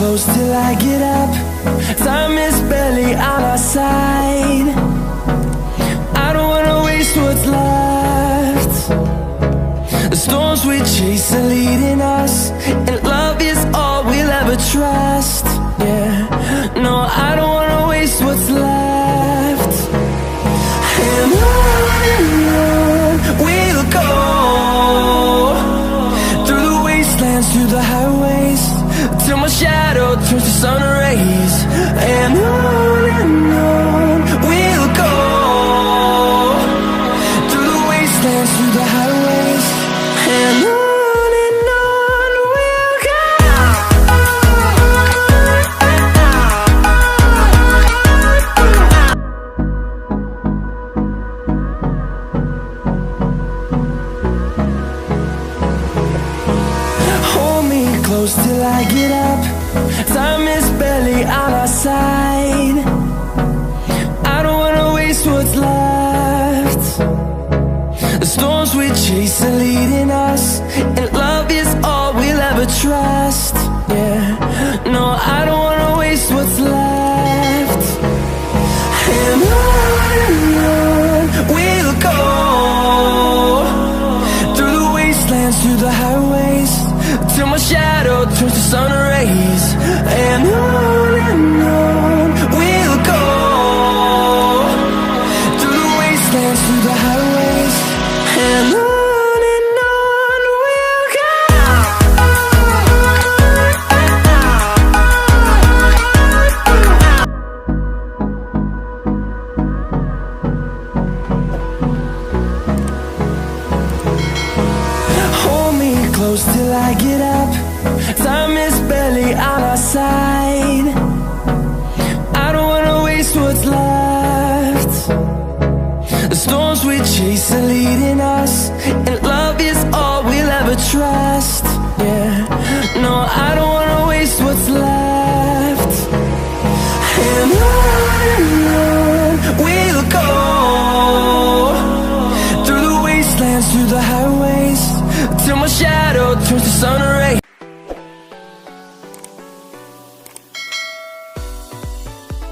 close till I get up. Time is barely on our side. I don't wanna waste what's left. The storms we chase are leading us, and love is all we'll ever trust. Yeah, no, I don't wanna waste what's left. And on we'll go, through the wastelands, through the highways, till my shadow turns to sun rays. And on we'll go, through the wastelands, through the highways, and on we'll go. Hold me close till I get up. Time is barely on our side. I don't wanna waste what's left. The storms we chase are leading us, and love is all we'll ever trust. Yeah, no, I don't wanna waste what's left. And on we'll go, through the wastelands, through the highways, till my shadow turns to sun rays. And on we'll go, through the wastelands, through the highways, and on we'll go. Hold me close till I get up. Time is barely on our side. I don't wanna waste what's left. The storms we chase are leading us, and